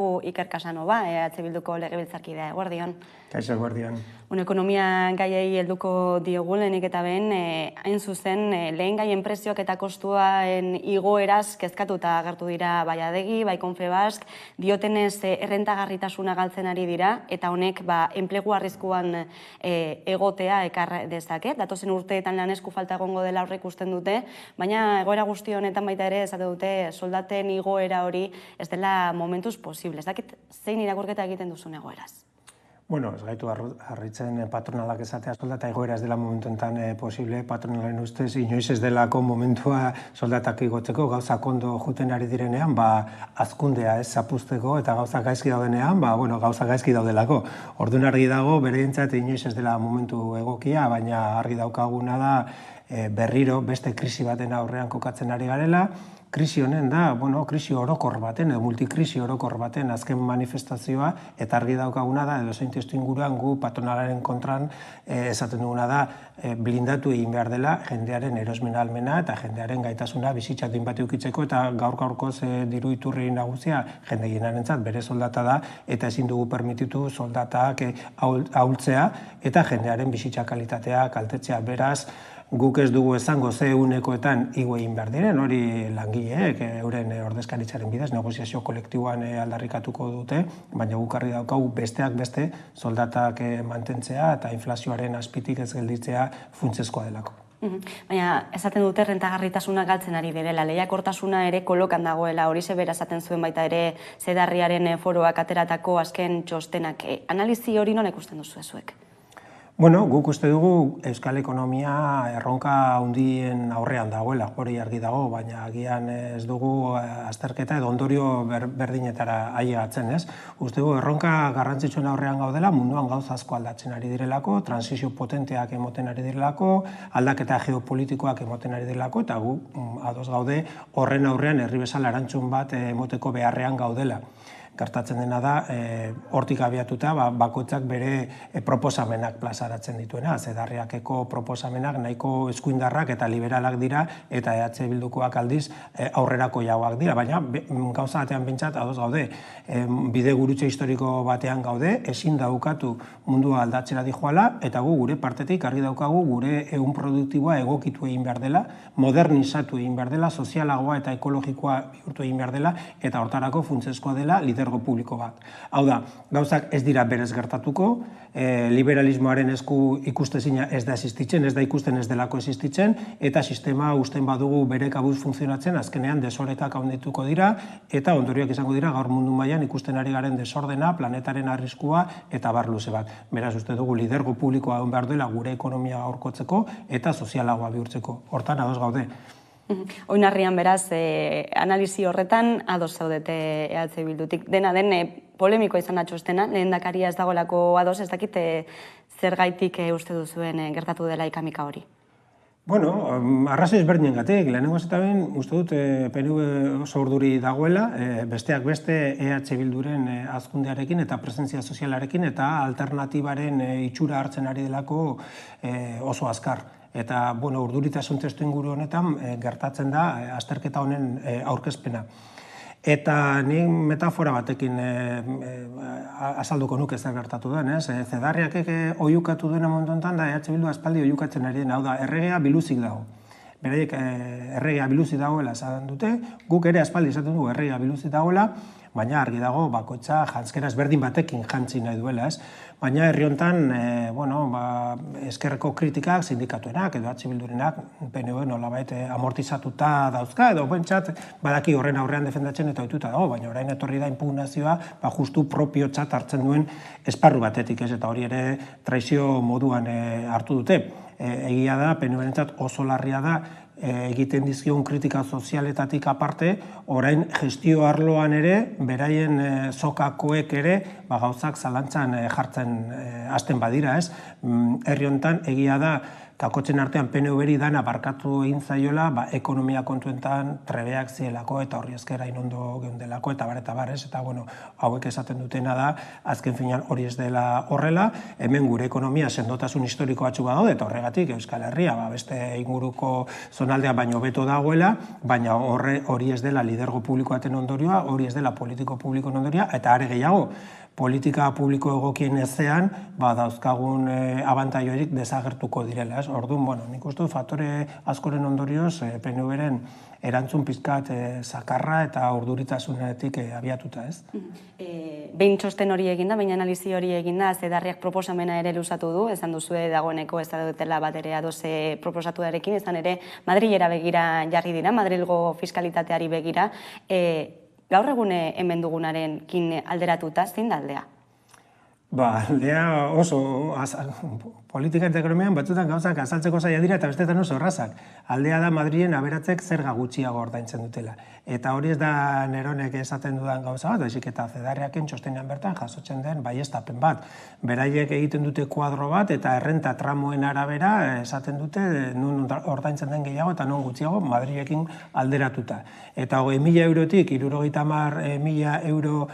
Iker Casanova, EH Bilduko legebiltzarkidea, eguerdion. Kaixo, eguerdion. Ekonomia gaiei helduko diogu lehenik eta behin, hain zuzen, lehen gaien prezioak eta kostuaren igoeraz kezkatuta agertu dira bai Adegi, bai Confebask, diotenez errentagarritasuna galtzen ari dira, eta honek enplegu arriskuan egotea ekar dezake. Datozen urteetan lan esku falta egongo dela aurre ikusten dute, baina egoera guzti honetan baita ere esate dute soldaten igoera hori ez dela momentuz posible. Ez dakit zein irakurketa egiten duzun egoeraz? Bueno, ez gaitu harritzen patronalak esatea soldata igoera ez dela momentu enten posible, patronalen ustez inoiz ez delako momentua soldatak igotzeko, gauzak ondo juten ari direnean, azkundea ez zapuzteko eta gauzak gaizki daudenean, gauzak gaizki daudelako. Orduan argi dago, berentzat inoiz ez dela momentu egokia, baina argi daukaguna da berriro beste krisi baten aurrean kokatzen ari garela. Krisi honen da, krisi orokor baten, multikrisi orokor baten azken manifestazioa, eta argi daukaguna da, edo zein testu inguruan gu patronalaren kontran esaten duguna da, blindatu egin behar dela jendearen erosmen ahalmena eta jendearen gaitasuna bizitzak din bat eukitzeko, eta gaur-gaurkoz diru iturri nagusia jende gienarentzat bere soldata da, eta ezin dugu permititu soldatak ahultzea, eta jendearen bizitza kalitatea kaltetzea. Beraz, guk ez dugu esango ze unekoetan igo egin behar diren, hori langileek euren ordezkaritzaren bidez, negoziazio kolektiboan aldarrikatuko dute, baina guk argi daukagu besteak beste soldatak mantentzea eta inflazioaren azpitik ez gelditzea funtsezkoa delako. Baina, esaten dute rentagarritasuna galtzen ari direla, lehiakortasuna ere kolokan dagoela, hori zebera esaten zuen baita ere Zedarriaren foroak ateratako azken txostenak. Analizi hori non ikusten duzu zuek? Bueno, guk uste dugu euskal ekonomia erronka handien aurrean dagoela, hori argi dago, baina agian ez dugu azterketa edo ondorio berdinetara ailegatzen, ez? Uste dugu erronka garrantzitsuen aurrean gaudela, munduan gauza asko aldatzen ari direlako, transizio potenteak emoten ari direlako, aldaketa geopolitikoak emoten ari direlako, eta gu ados gaude horren aurrean herri bezala erantzun bat emoteko beharrean gaudela. Gertatzen dena da, hortik abiatuta, bakoitzak bere proposamenak plazaratzen dituena. Zedarriakeko proposamenak nahiko eskuindarrak eta liberalak dira, eta EH Bildukoak aldiz aurrerako jauak dira. Baina gauza batean bintzat, ados gaude, bide gurutze historiko batean gaude, ezin daukatu mundua aldatzera dijoala, eta gu gure partetik argi daukagu gure ehun produktiboa egokitu egin behar dela, modernizatu egin behar dela, sozialagoa eta ekologikoa bihurtu egin behar dela, eta hortarako funtsezkoa dela lidergo publiko bat. Hau da, gauzak ez dira berez gertatuko, liberalismoaren esku ikustezina ez da existitzen, ez da ikusten ez delako existitzen, eta sistema usten badugu bere kabuz funtzionatzen, azkenean desorekak handituko dira, eta ondorioak izango dira gaur mundu mailan ikusten ari garen desordena, planetaren arriskua eta bar luze bat. Beraz, uste dugu lidergo publikoa egon behar dela gure ekonomia gaurkotzeko eta sozialagoa bihurtzeko. Hortan, ados gaude. Oinarrian beraz, analizi horretan ados zaudete EH Bildutik. Dena den, polemiko izan da txostena, lehendakaria ez dagoelako ados, ez dakit zergaitik uste duzuen gertatu dela ikamika hori? Bueno, arrazoi ezberdinengatik, lehenengo eta behin uste dut PNV oso urduri dagoela, besteak beste EH Bilduren hazkundearekin eta presentzia sozialarekin eta alternatibaren itxura hartzen ari delako oso azkar. Eta, urduritasun testu inguru honetan gertatzen da azterketa honen aurkezpena. Eta ni metafora batekin azalduko nuke zer gertatu den, ez? Zedarriakek oiukatu duena momentuan da EH Bildu aspaldi oiukatzen ari den, hau da, erregea biluzik dago. Beraiek erregea biluzik dagoela esan dute, guk ere aspaldi esaten dugu erregea biluzik dagoela, baina argi dago bakoitza jantzkera ezberdin batekin jantzi nahi duela, ez? Baina herri honetan, ezkerreko kritikak, sindikatuenak edo EH Bildurenak, PNV nolabait amortizatuta dauzka, edo bentsat badaki horren aurrean defendatzen eta ohituta dago, baina orain etorri da impugnazioa, justu propiotzat hartzen duen esparru batetik, ez? Eta hori ere traizio moduan hartu dute. Egia da, PNV-rentzat oso larria da, egiten dizkion kritika sozialetatik aparte, orain gestio arloan ere, beraien sokakoek ere, gauzak zalantzan jartzen hasten badira, ez? Herri honetan egia da kakotzen artean PNV-ri dana barkatu egin zaiola, ekonomia kontuentan trebeak zielako eta horri esker hain ondo geundelako eta bar, ez? Eta, bueno, hauek esaten dutena da, azken finean hori ez dela horrela, hemen gure ekonomia sendotasun historiko batzu badaude, eta horregatik Euskal Herria, beste inguruko zonaldea baino beto dagoela, baina hori ez dela lidergo publikoaten ondorioa, hori ez dela politiko publikoen ondorioa, eta are gehiago, politika publiko egokien ezean, dauzkagun abantaiorik desagertuko direla, ez? Orduan, bueno, nik uste dut faktore askoren ondorioz PNV-ren erantzun pizkat zakarra eta urduritasunetik abiatuta, ez? Behin txosten hori eginda, baina analizi hori eginda, Zedarriak proposamena ere luzatu du, esan duzue dagoeneko ez da dutela bat ere adoze proposatuarekin, izan ere Madrilera begira jarri dira, Madrilgo fiskalitateari begira, gaur egune hemen dugunarekin alderatuta, zein da aldea? Aldea oso, politika eta ekonomian batzutan gauzak azaltzeko zaila dira eta bestetan oso errazak. Aldea da Madrilen aberatzek zerga gutxiago ordaintzen dutela. Eta hori ez da neronek esaten dudan gauza bat, baizik eta Zedarriaken txostenean bertan jasotzen den baieztapen bat. Beraiek egiten dute kuadro bat eta errenta tramoen arabera esaten dute nun ordaintzen den gehiago eta non gutxiago Madrilekin alderatuta. Eta 20.000 eurotik 70.000 euro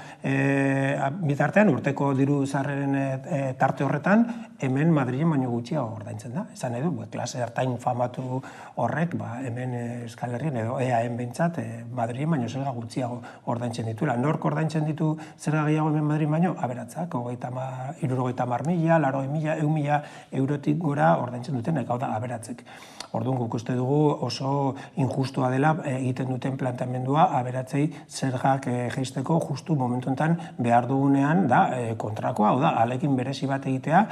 bitartean urteko diru sarreren tarte horretan, hemen Madrilen baino gutxiago ordaintzen da. Esan edo, klase hartain famatu horrek, hemen Euskal Herrian edo EAen behintzat, Madrilen baino zerga gutxiago ordaintzen dituela. Nork ordaintzen ditu zerga gehiago hemen Madrilen baino? Aberatzak, 70.000, 80.000, 100.000 eurotik gora ordaintzen dutenek, hau da, aberatzek. Orduan guk uste dugu oso injustua dela egiten duten planteamendua aberatzei zergak jeisteko justu momentu enten behar dugunean da kontrakoa, hau da, alekin berezi bat egitea,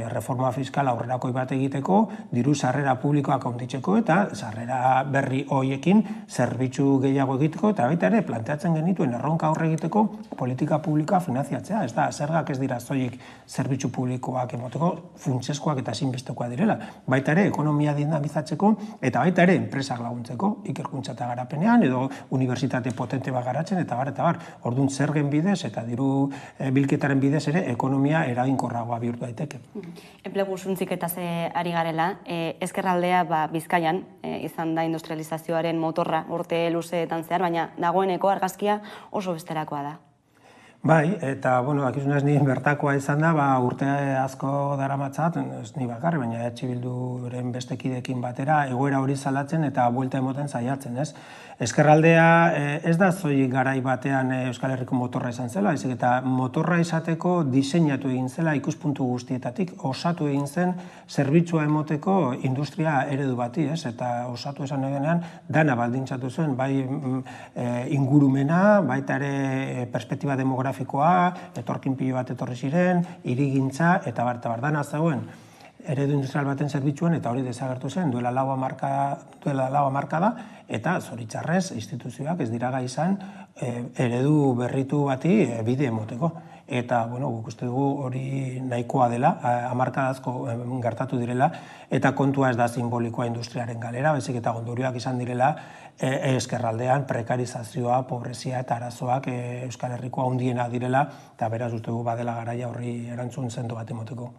reforma fiskal aurrerakoi bat egiteko, diru sarrera publikoak handitzeko eta sarrera berri hoiekin zerbitzu gehiago egiteko eta baita ere planteatzen genituen erronka aurre egiteko politika publikoa finanziatzea. Ez da, zergak ez dira soilik zerbitzu publikoak emoteko funtsezkoak eta ezinbestekoak direla. Baita ere ekonomia dinamizatzeko eta baita ere enpresak laguntzeko, ikerkuntza eta garapenean edo unibertsitate potente bat garatzen eta bar. Orduan zergen bidez eta diru bilketaren bidez ere ekonomia eraginkorragoa bihurtu daiteke. Enplegu suntziketaz ari garela, ezkerraldea Bizkaian izan da industrializazioaren motorra urte luzeetan zehar, baina dagoeneko argazkia oso besterakoa da. Bai, eta, dakizunez ni bertakoa izan da, urte asko daramatzat, ez ni bakarri, baina Bilduren beste kideekin batera, egoera hori salatzen eta buelta emoten saiatzen, ez? Ezkerraldea ez da soilik garai batean Euskal Herriko motorra izan zela, baizik eta motorra izateko diseinatu egin zela ikuspuntu guztietatik, osatu egin zen zerbitzua emoteko industria eredu bati, ez? Eta osatu esan egenean, dana baldintzatu zuen, bai ingurumena, baita ere perspektiba demografikoa, etorkin pilo bat etorri ziren, hirigintza eta bar dana zegoen eredu industrial baten zerbitzuan eta hori desagertu zen duela lau hamarkada eta zoritzarrez instituzioak ez dira gai izan eredu berritu bati bide emoteko. Eta, guk uste dugu hori nahikoa dela, hamarkadazko gertatu direla, eta kontua ez da simbolikoa industriaren galera, baizik eta ondorioak izan direla ezkerraldean prekarizazioa, pobrezia eta arazoak Euskal Herrikoa handiena direla, eta beraz uste dugu badela garaia horri erantzun sendo bat emoteko.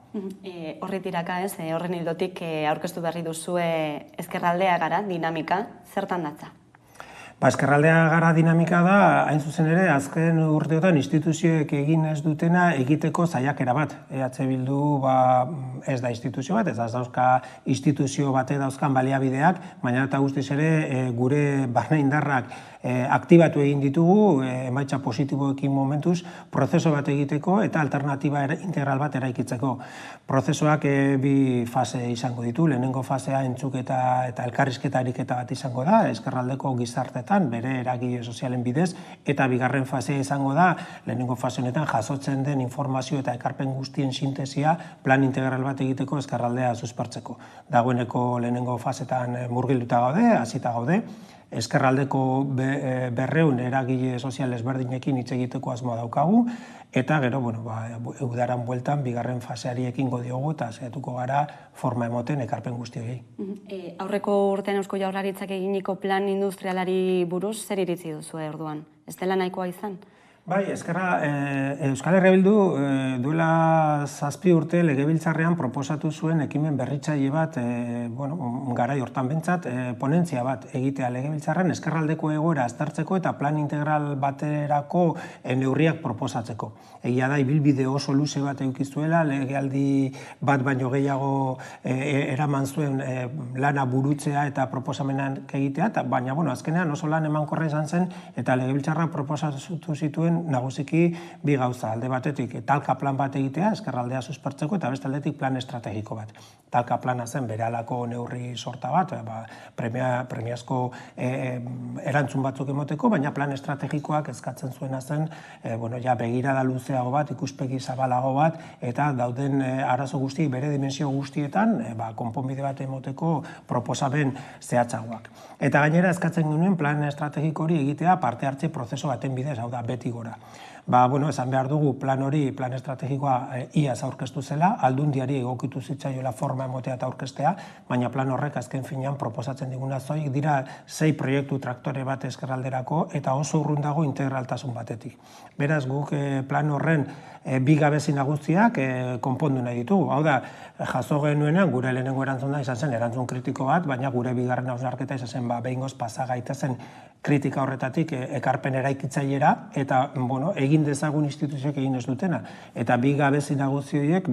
Horri tiraka ez, horren hildotik aurkeztu berri duzue ezkerraldea gara, dinamika, zertan datza? Ezkerraldea gara dinamika da, hain zuzen ere, azken urteotan instituzioek egin ez dutena egiteko saiakera bat. EH Bildu ez da instituzio bat, ez dauzka instituzio bate dauzkan baliabideak, baina eta guztiz ere gure barne indarrak aktibatu egin ditugu, emaitza positiboekin momentuz, prozeso bat egiteko eta alternatiba integral bat eraikitzeko. Prozesoak bi fase izango ditu, lehenengo fasea entzuketa eta elkarrizketa ariketa bat izango da, ezkerraldeko gizartetan, bere eragile sozialen bidez, eta bigarren fasea izango da, lehenengo fase honetan jasotzen den informazio eta ekarpen guztien sintesia plan integral bat egiteko ezkerraldea suspertzeko. Dagoeneko lehenengo fasetan murgilduta gaude, hasita gaude, ezkerraldeko 200 eragile sozial ezberdinekin hitz egiteko asmoa daukagu, eta gero, udaran bueltan bigarren faseari ekingo diogu eta saiatuko gara forma emoten ekarpen guztioi. Aurreko urtean Eusko Jaurlaritzak eginiko plan industrialari buruz zer iritzi duzu orduan? Ez dela nahikoa izan? Bai, Euskal Herria Bildu duela 7 urte legebiltzarrean proposatu zuen ekimen berritzaile bat, garai hortan bentsat, ponentzia bat egitea legebiltzarrean ezkerraldeko egoera aztertzeko eta plan integral baterako neurriak proposatzeko. Egia da, ibilbide oso luze bat edukizuela, legealdi bat baino gehiago eraman zuen lana burutzea eta proposamenak egitea, baina azkenean oso lan emankorra izan zen eta legebiltzarra proposatu zituen nagusiki bi gauza, alde batetik talka plan bat egitea, ezkerraldea suspertzeko, eta beste aldetik plan estrategiko bat. Talka plana zen berehalako neurri sorta bat, premiazko erantzun batzuk emoteko, baina plan estrategikoak eskatzen zuena zen, begirada luzeago bat, ikuspegi zabalago bat, eta dauden arazo guzti, bere dimensio guztietan, konponbide bat emoteko proposamen zehatzagoak. Eta gainera eskatzen genuen plan estrategiko hori egitea parte hartze prozesu baten bidez, hau da, beti gora. Esan behar dugu plan hori, plan estrategikoa iaz aurkeztu zela, aldundiari egokitu zitzaioela forma emotea eta aurkeztea, baina plan horrek azken finean proposatzen diguna zoik dira 6 proiektu traktore bat ezkerralderako eta oso urrun dago integraltasun batetik. Beraz guk plan horren bi gabezi nagusiak konpondu nahi ditugu. Hau da, jaso genuenean gure lehenengo erantzuna izan zen erantzun kritiko bat, baina gure bigarren hausnarketa izan zen behingoz pasa gaitezen kritika horretatik ekarpen eraikitzailera eta egin dezagun instituzioek egin ez dutena. Eta bi gabezi nagusi horiek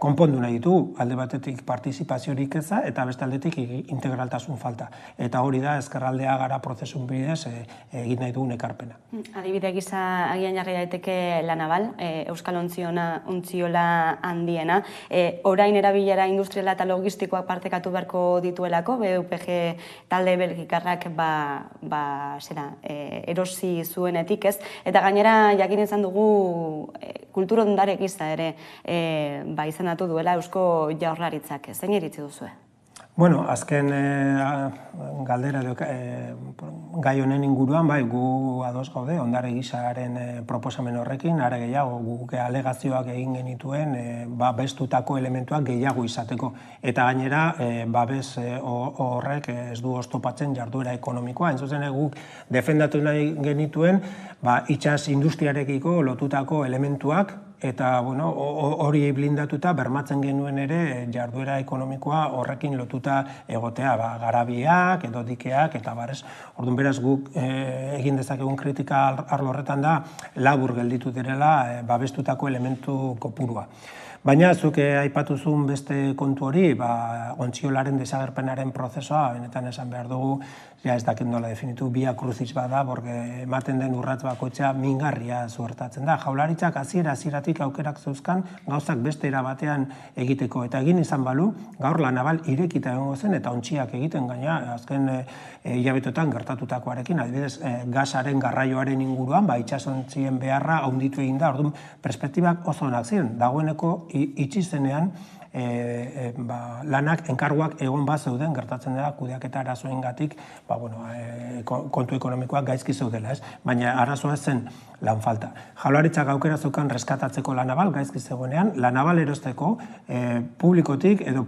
konpondu nahi ditugu, alde batetik partizipaziorik eza eta beste aldetik integraltasun falta. Eta hori da ezkerraldea gara prozesun bidez egin nahi dugun ekarpena. Adibide gisa agian jarri daiteke La Naval, Euskal Ontziola handiena. Orain erabilera industriala eta logistikoak partekatu beharko dituelako, BUPG talde belgikarrak erosi zuenetik ez. Eta gainera jakin izan dugu kultura ondare gisa ere izendatu duela Eusko Jaurlaritzak. Zein iritzi duzue? Azken galdera gai honen inguruan, gu ados gaude, ondare gisaren proposamen horrekin, are gehiago, guk alegazioak egin genituen, bestutako elementuak gehiago izateko. Eta gainera, babes horrek ez du oztopatzen jarduera ekonomikoa. Entzuzen guk defendatu nahi genituen, itsas industriarekiko lotutako elementuak, eta hori blindatuta bermatzen genuen ere jarduera ekonomikoa horrekin lotuta egotea, garabiak edo dikeak eta barez. Orduan beraz guk egin dezakegun kritika arlo horretan da labur gelditu direla babestutako elementu kopurua. Baina, zuk aipatuzun beste kontu hori, ontziolaren desagerpenaren prozesua, benetan esan behar dugu, ez dakit nola definitu, via crucis bada, porque ematen den urratz bakoitzea mingarria zuertatzen da. Jaurlaritzak hasieratik aukerak zeuzkan gauzak beste era batean egiteko. Eta egin izan balu, gaur La Naval irekita egongo zen eta ontziak egiten gaina, azken hilabetotan gertatutakoarekin, adibidez, gasaren garraioaren inguruan, itsasontzien beharra handitu egin da, orduan perspektibak oso onak ziren. Dagoeneko itxi zenean lanak enkarguak egon bat zeuden gertatzen dela kudeaketa arazoengatik kontu ekonomikoak gaizki zeudela, baina arazoa zen lan falta. Jaurlaritzak aukera zeukan reskatatzeko La Naval gaizki zegoenean, La Naval erosteko publikotik edo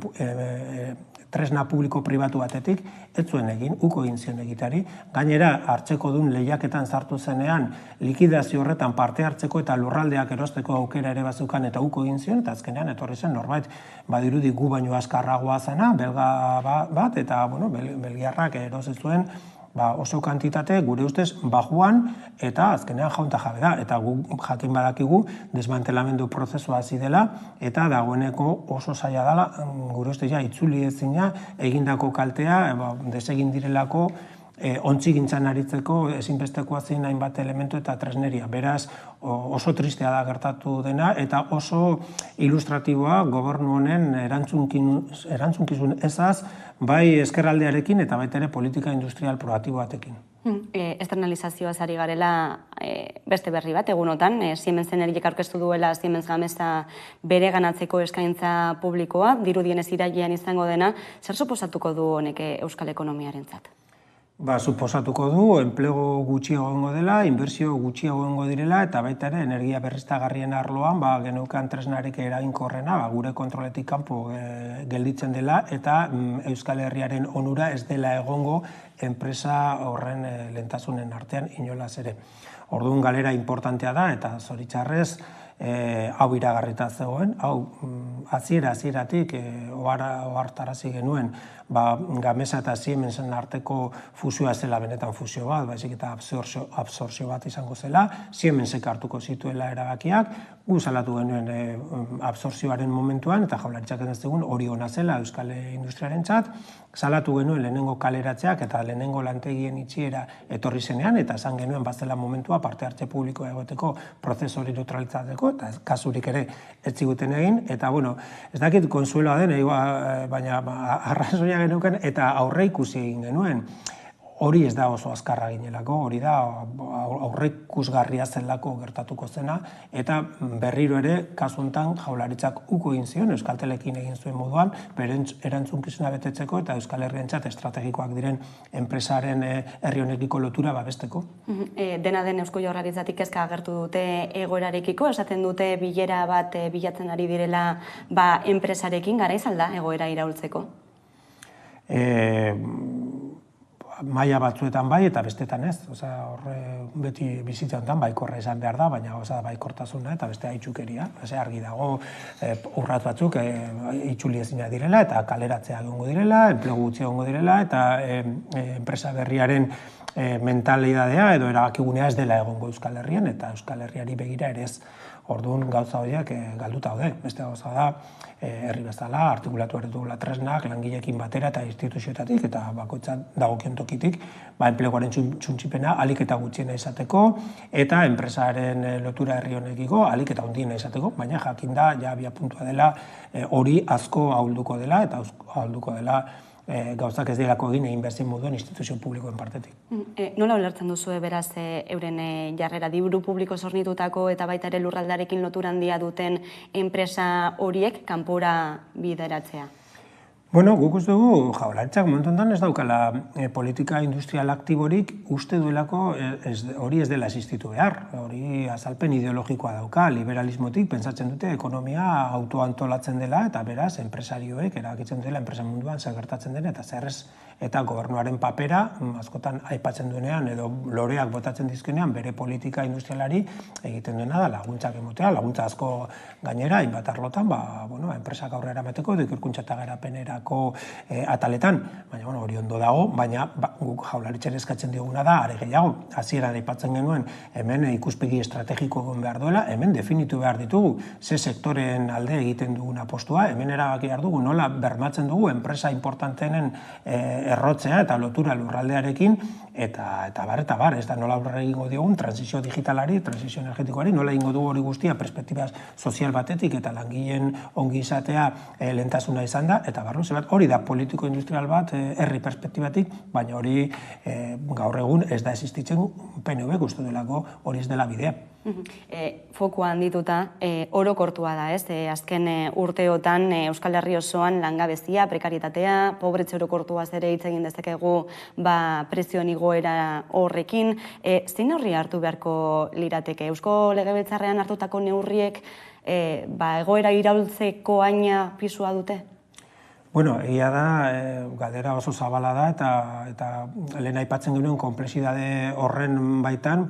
tresna publiko pribatu batetik, ez zuen egin, uko egin zion egitari. Gainera, hartzeko dun lehiaketan sartu zenean, likidazio horretan parte hartzeko eta lurraldeak erosteko aukera ere bazukan eta uko egin zion, eta azkenean etorri zen norbait badirudi gu baino azkarragoa zena, belga bat, eta belgiarrak erosi zuen oso kantitate gure ustez bajuan eta azkenean jaunta jabe da. Eta gu jakin badakigu desmantelamendu prozesua hasi dela eta dagoeneko oso zaila dela gure ustez itzuli ezina egindako kaltea desegin direlako ontzigintzan aritzeko ezinbestekoa zen hainbat elementu eta tresneria. Beraz, oso tristea da gertatu dena eta oso ilustratiboa gobernu honen erantzunkizun ezaz, bai ezkerraldearekin eta baita ere politika industrial proaktibo batekin. Externalizazioaz ari garela beste berri bat, egunotan, Siemens Energiak aurkeztu duela Siemens Gamesa bere ganatzeko eskaintza publikoa, dirudienez irailean izango dena, zer suposatuko du honek euskal ekonomiarentzat? Suposatuko du, enplegu gutxiago egongo dela, inbertsio gutxiago egongo direla, eta baita ere energia berriztagarrien arloan geneukan tresnarik eraginkorrena gure kontroletik kanpo gelditzen dela, eta Euskal Herriaren onura ez dela egongo enpresa horren lehentasunen artean inolaz ere. Orduan galera importantea da, eta zoritxarrez, hau iragarrita zegoen, hau hasieratik ohartarazi genuen Gamesa eta Siemensen arteko fusioa zela benetan fusio bat, baizik eta absortzio bat izango zela, Siemensek hartuko zituela erabakiak, gu salatu genuen absortzioaren momentuan, eta Jaurlaritzak ez dugun hori ona zela Euskal Industriarentzat, salatu genuen lehenengo kaleratzeak eta lehenengo lantegien itxiera etorri zenean, eta esan genuen bazela momentua parte hartze publikoa egoteko prozesu hori neutralizatzeko, eta kasurik ere ez ziguten egin, eta bueno, ez dakit konsueloa den, baina arrazoia geneuken, eta aurreikusi egin genuen. Hori ez da oso azkarra ginelako, hori da aurreikusgarria zelako gertatuko zena, eta berriro ere, kasu honetan, Jaurlaritzak uko egin zion, Euskaltelekin egin zuen moduan, beren erantzukizuna betetzeko eta Euskal Herrientzat estrategikoak diren enpresaren herri honekiko lotura babesteko. Dena den Eusko Jaurlaritzatik kezka agertu dute egoerarekiko, esaten dute bilera bat bilatzen ari direla enpresarekin, garaiz alda egoera iraultzeko? Maila batzuetan bai eta bestetan ez. Horre beti bizitza honetan baikorra izan behar da, baina baikortasuna eta beste itxukeria. Argi dago urrat batzuk itxuli ezina direla eta kaleratzea egongo direla, enplegu gutxi egongo direla eta enpresa berriaren mentalidadea edo erabakigunea ez dela egongo Euskal Herrian eta Euskal Herriari begira ere ez. Orduan gauza horiek galduta daude. Beste gauza da, herri bezala, artikulatu behar dugula tresnak, langileekin batera eta instituzioetatik eta bakoitzak dagokion tokitik, enpleguaren txuntxipena ahalik eta gutxiena izateko eta enpresaren lotura herri honekiko ahalik eta handiena izateko, baina jakin da, ja abiapuntua dela, hori asko ahulduko dela eta ahulduko dela gauzak ez delako egin egin behar moduan instituzio publikoen partetik. Nola ulertzen duzue beraz euren jarrera diru publiko zornitutako eta baita ere lurraldarekin lotura handia duten enpresa horiek kanpora bideratzea? Bueno, guk uste dugu Jaurlaritzak momentu honetan ez daukala politika industrial aktiborik uste duelako hori ez dela existitu behar. Hori azalpen ideologikoa dauka, liberalismotik pentsatzen dute ekonomia autoantolatzen dela eta beraz enpresarioek erabakitzen dela enpresa munduan zer gertatzen dena eta zer ez eta gobernuaren papera askotan aipatzen duenean edo loreak botatzen dizkenean bere politika industrialari egiten duena da laguntzak emotea, laguntza asko gainera, hainbat arlotan, enpresak aurrera emateko, ikerkuntza eta garapenerako ataletan, baina hori ondo dago, baina guk Jaurlaritzari eskatzen dioguna da, are gehiago, hasieran aipatzen genuen, hemen ikuspegi estrategiko egon behar duela, hemen definitu behar ditugu, ze sektoren alde egiten dugun apostua, hemen erabaki behar dugu, nola bermatzen dugu enpresa importanteenen errotzea eta lotura lurraldearekin, eta bar, ez da nola aurre egingo diogun, transizio digitalari, transizio energetikoari, nola egingo dugu hori guztia perspektiba sozial batetik eta langileen ongi izatea lehentasuna izan da, eta barru, hori da politiko-industrial bat herri perspektibatik, baina hori gaur egun ez da existitzen PNV uste delako hori ez dela bidea. Fokua handituta, orokortua da, ez? Azken urteotan Euskal Herri osoan langabezia, prekarietatea, pobretze orokortuaz ere hitz egin dezakegu prezioen igoera horrekin. Zein neurri hartu beharko lirateke? Eusko Legebiltzarrean hartutako neurriek egoera iraultzeko haina pisua dute? Bueno, egia da, galdera oso zabala da eta lehen aipatzen genuen konplexidade horren baitan,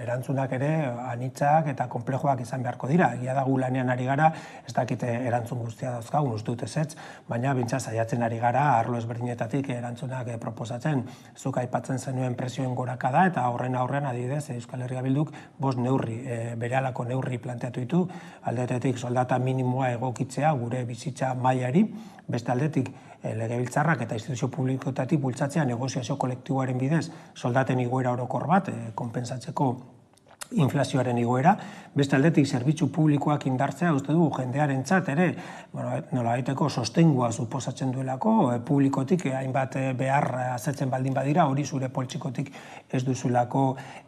erantzunak ere anitzak eta konplejoak izan beharko dira. Egia da gu lanean ari gara, ez dakite erantzun guztia dauzkagun, uste dut ezetz, baina bintza saiatzen ari gara, arlo ezberdinetatik erantzunak proposatzen. Zuk aipatzen zenuen prezioen gorakada eta horren aurrean adibidez Euskal Herria Bilduk 5 neurri, berehalako neurri planteatu ditu, aldetik soldata minimoa egokitzea gure bizitza mailari, beste aldetik Legebiltzarrak eta instituzio publikoetatik bultzatzea negoziazio kolektiboaren bidez soldaten igoera orokor bat konpensatzeko inflazioaren igoera, beste aldetik zerbitzu publikoak indartzea, uste dugu jendearentzat ere, nolabaiteko sostengua suposatzen duelako, publikotik hainbat behar azetzen baldin badira, hori zure poltsikotik ez duzulako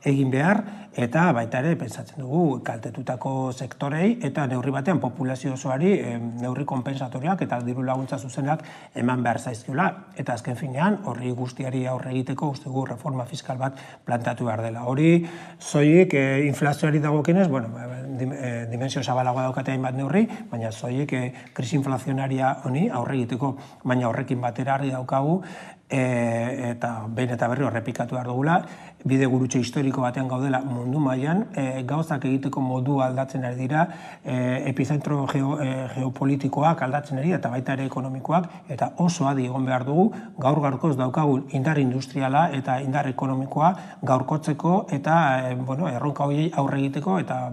egin behar, eta baita ere, pentsatzen dugu, kaltetutako sektorei, eta neurri batean populazio osoari neurri konpensatoriak eta diru laguntza zuzenak eman behar zaizkiola. Eta azken finean, horri guztiari aurre egiteko, uste dugu, reforma fiskal bat plantatu behar dela. Hori, zoik inflazioari dagokienez, dimensio zabalagoa daukate hainbat neurri, baina zoiek krisi inflazionaria honi aurre egiteko, baina horrekin batera argi daukagu, eta behin eta berri errepikatu behar dugula, bide gurutze historiko batean gaudela mundu mailan, gauzak egiteko modua aldatzen ari dira, epizentro geopolitikoak aldatzen ari eta baita ere ekonomikoak, eta oso adi egon behar dugu, gaur-gaurkoz daukagun indar industriala eta indar ekonomikoa gaurkotzeko eta erronka horiei aurre egiteko eta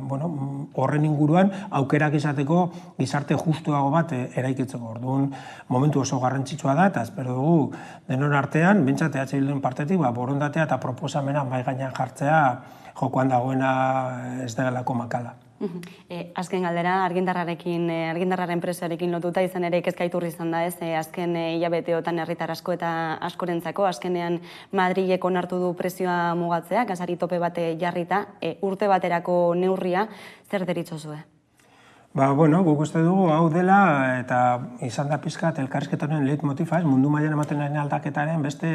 horren inguruan aukerak izateko gizarte justuago bat eraikitzeko. Orduan, momentu oso garrantzitsua da eta espero dugu denon artean, behintzat EH Bilduren partetik, borondatea eta proposamena mahai gainean jartzea jokoan dagoena ez delako makala. Azken galdera, argindarraren prezioarekin lotuta izan ere kezka iturri izan da ez, azken hilabeteotan herritar asko eta askorentzako, azkenean Madrilek onartu du prezioa mugatzea, gasari tope bate jarrita, urte baterako neurria, zer deritzozue? Guk uste dugu hau dela eta izan da pizkat elkarrizketaren leitmotifa, mundu mailan ematen den aldaketaren beste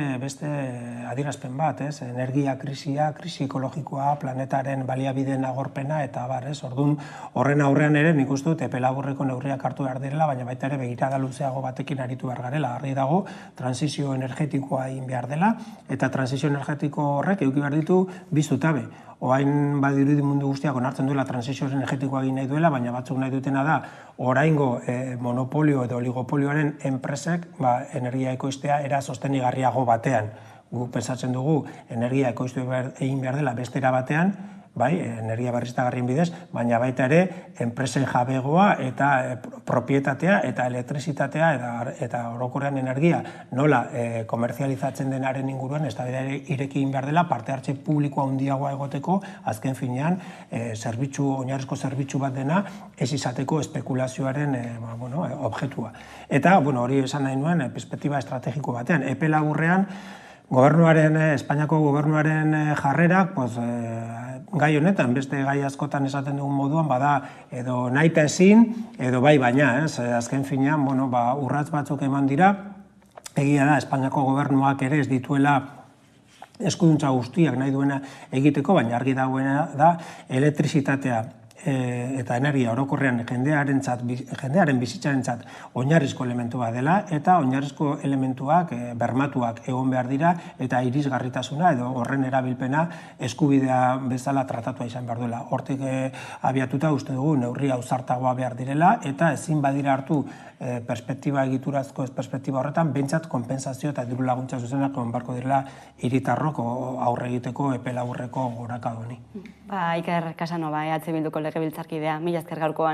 adierazpen bat, energia krisia, krisi ekologikoa, planetaren baliabideen agorpena eta abar, orduan horren aurrean ere nik uste dut epe laburreko neurriak hartu behar direla, baina baita ere begirada luzeago batekin aritu behar garela, argi dago transizio energetikoa egin behar dela eta transizio energetiko horrek eduki behar ditu bi zutabe. Oain badirudi mundu guztiak onartzen duela transizio energetikoa egin nahi duela, baina batzuk nahi dutena da oraingo monopolio edo oligopolioaren enpresek energia ekoiztea era sostenigarriago batean. Guk pensatzen dugu energia ekoiztu egin behar dela bestera batean, energia berriztagarrien bidez, baina baita ere enpresen jabegoa eta propietatea eta elektrizitatea eta orokorrean energia nola komerzializatzen denaren inguruan eztabaida ireki egin behar dela parte hartze publikoa handiagoa egoteko azken finean oinarrizko zerbitzu bat dena ez izateko espekulazioaren objektua. Eta hori esan nahi nuen perspektiba estrategiko batean, epe laburrean Espainiako gobernuaren jarrerak gai honetan, beste gai askotan esaten dugun moduan, bada edo nahita ezin, edo bai baina, azken finean, urrats batzuk eman dira, egia da, Espainiako gobernuak ere ez dituela eskuduntza guztiak nahi duena egiteko, baina argi dagoena da, elektrizitatea eta energia orokorrean jendearen bizitzarentzat oinarrizko elementua dela eta oinarrizko elementuak bermatuak egon behar dira eta irisgarritasuna edo horren erabilpena eskubidea bezala tratatua izan behar duela. Hortik abiatuta uste dugu neurri ausartagoa behar direla eta ezin badira hartu perspektiba egiturazko perspektiba horretan behintzat konpentsazio eta diru laguntza zuzenak egon beharko direla hiritarrok aurre egiteko epe laburreko gorakada honi. Iker Casanova, EH Bilduko legebiltzarkidea, mila esker gaurkoan.